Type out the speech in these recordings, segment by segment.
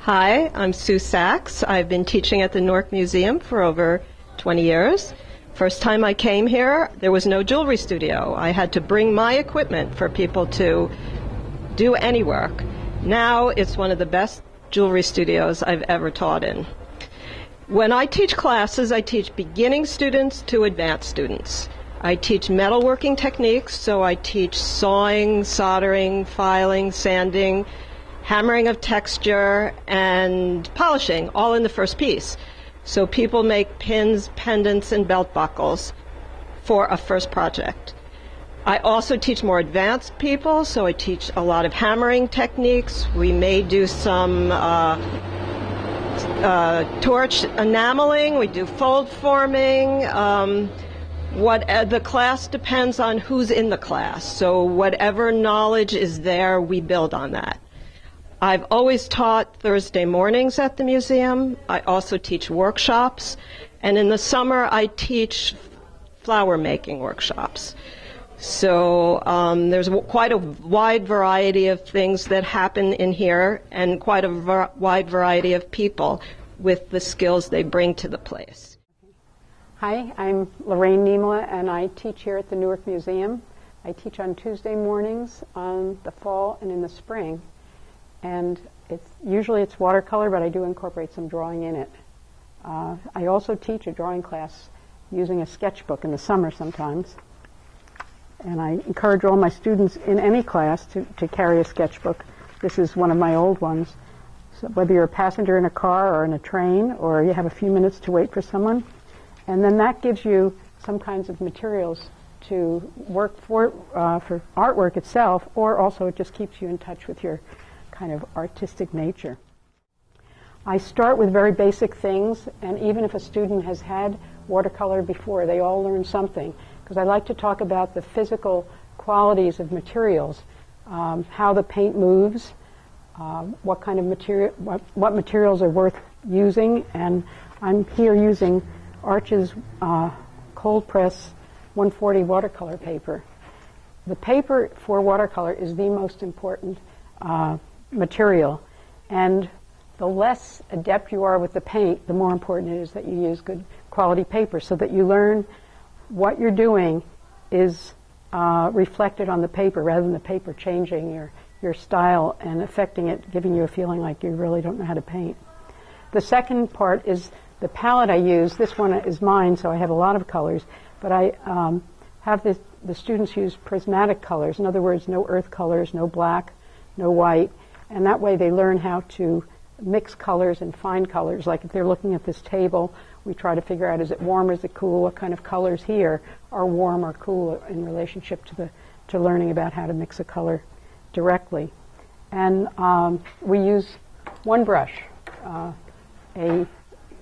Hi, I'm Sue Sachs. I've been teaching at the Newark Museum for over 20 years. First time I came here, there was no jewelry studio. I had to bring my equipment for people to do any work. Now it's one of the best jewelry studios I've ever taught in. When I teach classes, I teach beginning students to advanced students. I teach metalworking techniques, so I teach sawing, soldering, filing, sanding, hammering of texture, and polishing, all in the first piece. So people make pins, pendants, and belt buckles for a first project. I also teach more advanced people, so I teach a lot of hammering techniques. We may do some torch enameling, we do fold forming. The class depends on who's in the class, so whatever knowledge is there, we build on that. I've always taught Thursday mornings at the museum. I also teach workshops, and in the summer I teach flower making workshops. So there's quite a wide variety of things that happen in here, and quite a wide variety of people with the skills they bring to the place. Hi, I'm Lorraine Niemela, and I teach here at the Newark Museum. I teach on Tuesday mornings in the fall and in the spring. And usually it's watercolor, but I do incorporate some drawing in it. I also teach a drawing class using a sketchbook in the summer sometimes. And I encourage all my students in any class to carry a sketchbook. This is one of my old ones. So whether you're a passenger in a car or in a train, or you have a few minutes to wait for someone. And then that gives you some kinds of materials to work for artwork itself, or also it just keeps you in touch with your kind of artistic nature. I start with very basic things, and even if a student has had watercolor before, they all learn something, because I like to talk about the physical qualities of materials, how the paint moves, what kind of material, what materials are worth using, and I'm here using Arch's cold press 140 watercolor paper. The paper for watercolor is the most important material, and the less adept you are with the paint, the more important it is that you use good quality paper, so that you learn what you're doing is reflected on the paper, rather than the paper changing your style and affecting it, giving you a feeling like you really don't know how to paint. The second part is the palette I use. This one is mine, so I have a lot of colors, but I have the students use prismatic colors. In other words, no earth colors, no black, no white. And that way they learn how to mix colors and find colors. Like if they're looking at this table, we try to figure out, is it warm, is it cool, what kind of colors here are warm or cool in relationship to learning about how to mix a color directly. And we use one brush, a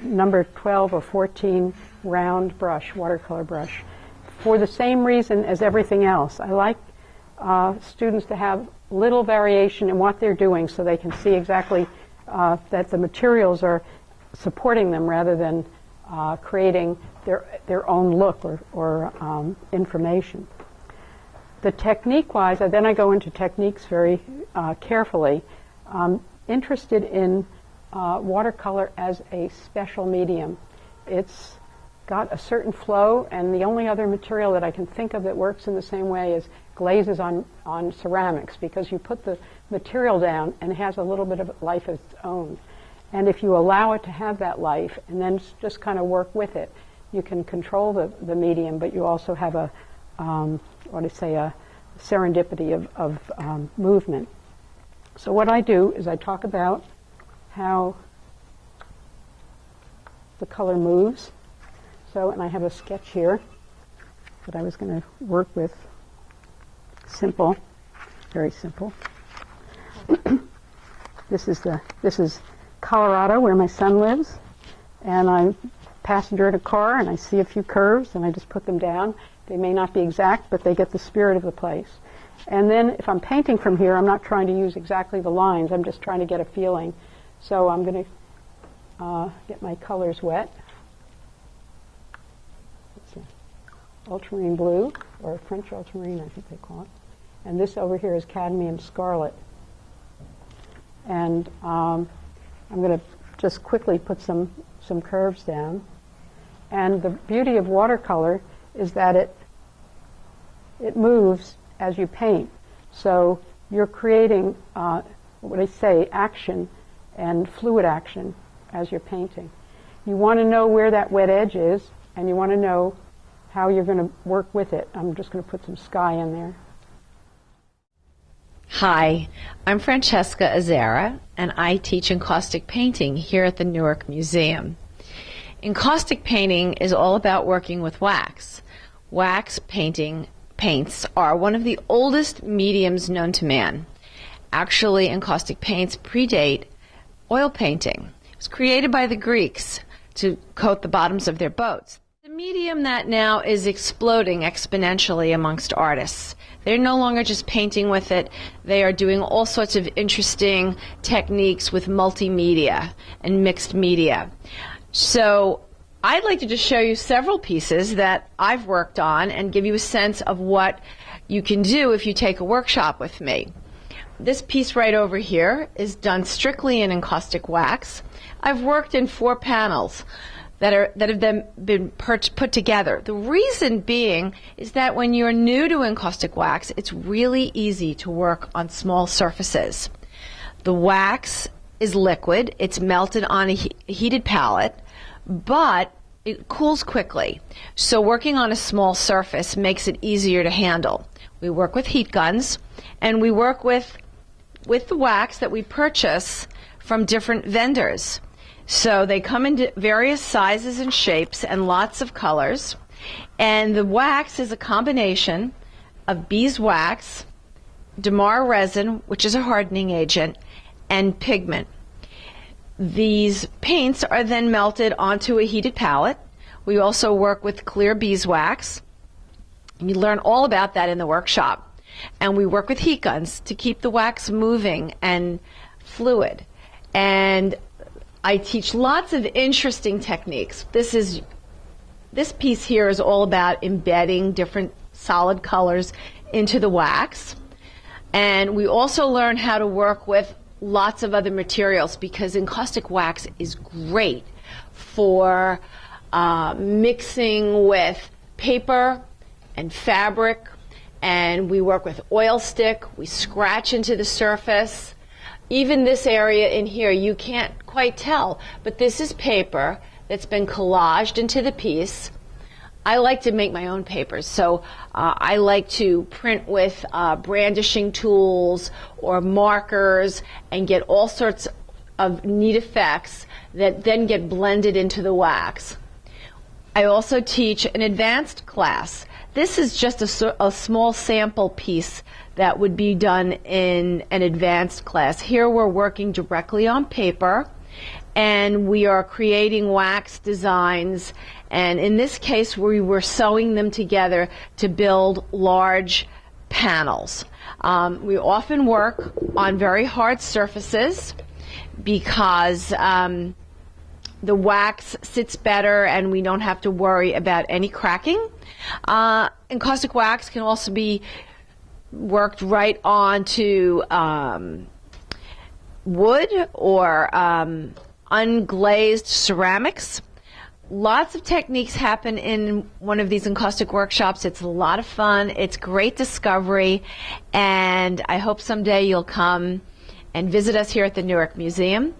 number 12 or 14 round brush, watercolor brush, for the same reason as everything else. I like students to have little variation in what they're doing, so they can see exactly that the materials are supporting them rather than creating their own look or information. The technique-wise, then I go into techniques very carefully. I'm interested in watercolor as a special medium. It's got a certain flow, and the only other material that I can think of that works in the same way is glazes on ceramics, because you put the material down and it has a little bit of life of its own. And if you allow it to have that life and then just kind of work with it, you can control the medium, but you also have a serendipity of movement. So what I do is I talk about how the color moves. So, and I have a sketch here that I was going to work with. Simple, very simple. This is Colorado, where my son lives, and I'm passenger in a car, and I see a few curves, and I just put them down. They may not be exact, but they get the spirit of the place. And then if I'm painting from here, I'm not trying to use exactly the lines. I'm just trying to get a feeling. So I'm going to get my colors wet. Ultramarine blue, or French ultramarine, I think they call it. And this over here is cadmium scarlet. And I'm going to just quickly put some curves down. And the beauty of watercolor is that it moves as you paint. So you're creating, what I say, action and fluid action as you're painting. You want to know where that wet edge is, and you want to know how you're going to work with it. I'm just going to put some sky in there. Hi, I'm Francesca Azzara, and I teach encaustic painting here at the Newark Museum. Encaustic painting is all about working with wax. Wax paints are one of the oldest mediums known to man. Actually, encaustic paints predate oil painting. It was created by the Greeks to coat the bottoms of their boats. The medium that now is exploding exponentially amongst artists. They're no longer just painting with it. They are doing all sorts of interesting techniques with multimedia and mixed media. So I'd like to just show you several pieces that I've worked on and give you a sense of what you can do if you take a workshop with me. This piece right over here is done strictly in encaustic wax. I've worked in 4 panels that have then been put together. The reason being is that when you're new to encaustic wax, it's really easy to work on small surfaces. The wax is liquid, it's melted on a heated palette, but it cools quickly. So working on a small surface makes it easier to handle. We work with heat guns, and we work with the wax that we purchase from different vendors. So they come in various sizes and shapes and lots of colors. And the wax is a combination of beeswax, damar resin, which is a hardening agent, and pigment. These paints are then melted onto a heated palette. We also work with clear beeswax. You learn all about that in the workshop. And we work with heat guns to keep the wax moving and fluid. And I teach lots of interesting techniques. This piece here is all about embedding different solid colors into the wax. And we also learn how to work with lots of other materials, because encaustic wax is great for mixing with paper and fabric. And we work with oil stick. We scratch into the surface. Even this area in here, you can't quite tell, but this is paper that's been collaged into the piece. I like to make my own papers, so I like to print with brandishing tools or markers and get all sorts of neat effects that then get blended into the wax. I also teach an advanced class. This is just a small sample piece that would be done in an advanced class. Here we're working directly on paper, and we are creating wax designs, and in this case we were sewing them together to build large panels. We often work on very hard surfaces because the wax sits better and we don't have to worry about any cracking. Encaustic wax can also be worked right onto wood or unglazed ceramics. Lots of techniques happen in one of these encaustic workshops. It's a lot of fun. It's great discovery, and I hope someday you'll come and visit us here at the Newark Museum.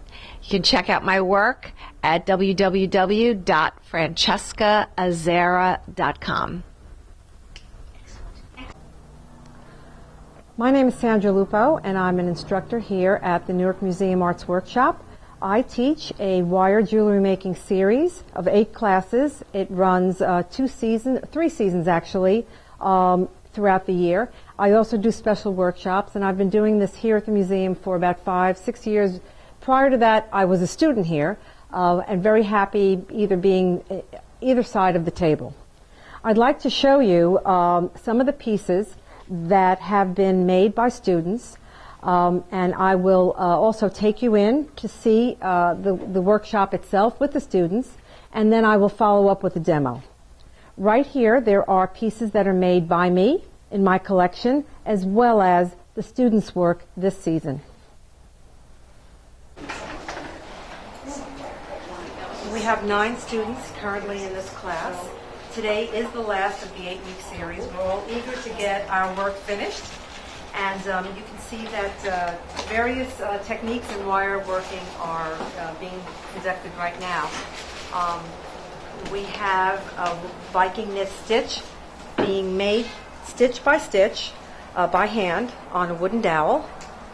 You can check out my work at www.francescaazzara.com. My name is Sandra Lupo, and I'm an instructor here at the Newark Museum Arts Workshop. I teach a wire jewelry making series of 8 classes. It runs 3 seasons actually, throughout the year. I also do special workshops, and I've been doing this here at the museum for about 5-6 years. Prior to that, I was a student here, and very happy being either side of the table. I'd like to show you some of the pieces that have been made by students, and I will also take you in to see the workshop itself with the students, and then I will follow up with a demo. Right here there are pieces that are made by me in my collection, as well as the students' work this season. We have 9 students currently in this class. Today is the last of the 8-week series. We're all eager to get our work finished. And you can see that various techniques in wire working are being conducted right now. We have a Viking knit stitch being made stitch by stitch by hand on a wooden dowel.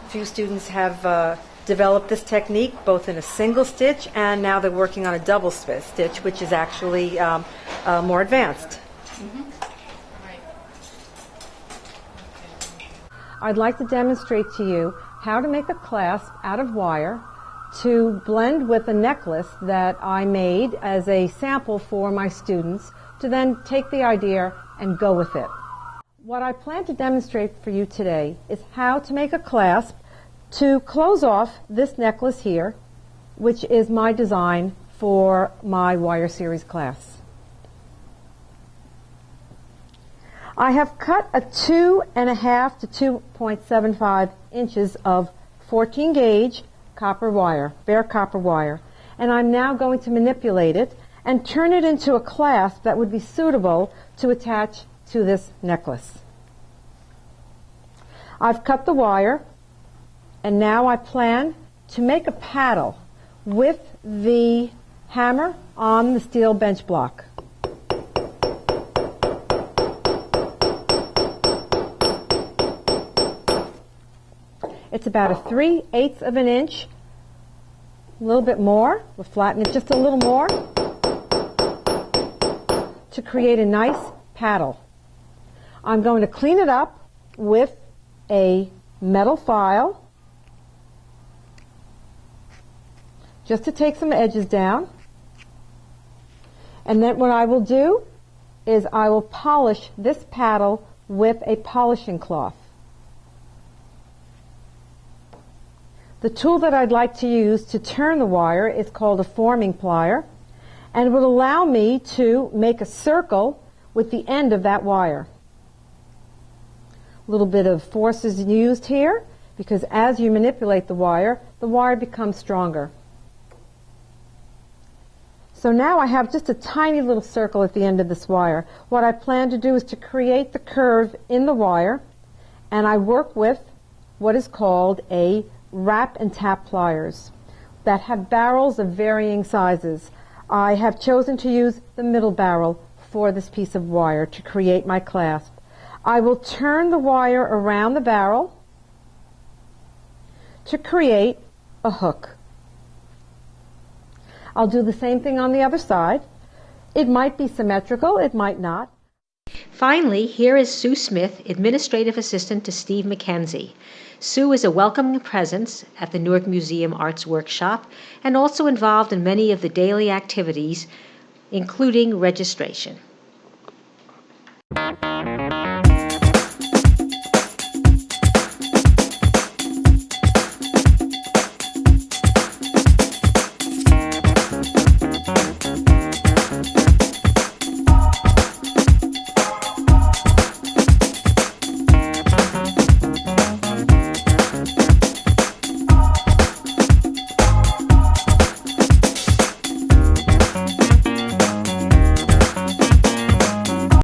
A few students have developed this technique both in a single stitch, and now they're working on a double stitch, which is actually more advanced. I'd like to demonstrate to you how to make a clasp out of wire to blend with a necklace that I made as a sample for my students to then take the idea and go with it. What I plan to demonstrate for you today is how to make a clasp to close off this necklace here, which is my design for my wire series class. I have cut a 2.5 to 2.75 inches of 14 gauge copper wire, bare copper wire, and I'm now going to manipulate it and turn it into a clasp that would be suitable to attach to this necklace. I've cut the wire, and now I plan to make a paddle with the hammer on the steel bench block. It's about a 3/8 of an inch, a little bit more. We'll flatten it just a little more to create a nice paddle. I'm going to clean it up with a metal file just to take some edges down. And then what I will do is I will polish this paddle with a polishing cloth. The tool that I'd like to use to turn the wire is called a forming plier, and it will allow me to make a circle with the end of that wire. A little bit of force is used here because as you manipulate the wire becomes stronger. So now I have just a tiny little circle at the end of this wire. What I plan to do is to create the curve in the wire, and I work with what is called a wrap and tap pliers that have barrels of varying sizes. I have chosen to use the middle barrel for this piece of wire to create my clasp. I will turn the wire around the barrel to create a hook. I'll do the same thing on the other side. It might be symmetrical, it might not. Finally, here is Sue Smith, Administrative Assistant to Steve McKenzie. Sue is a welcoming presence at the Newark Museum Arts Workshop and also involved in many of the daily activities, including registration.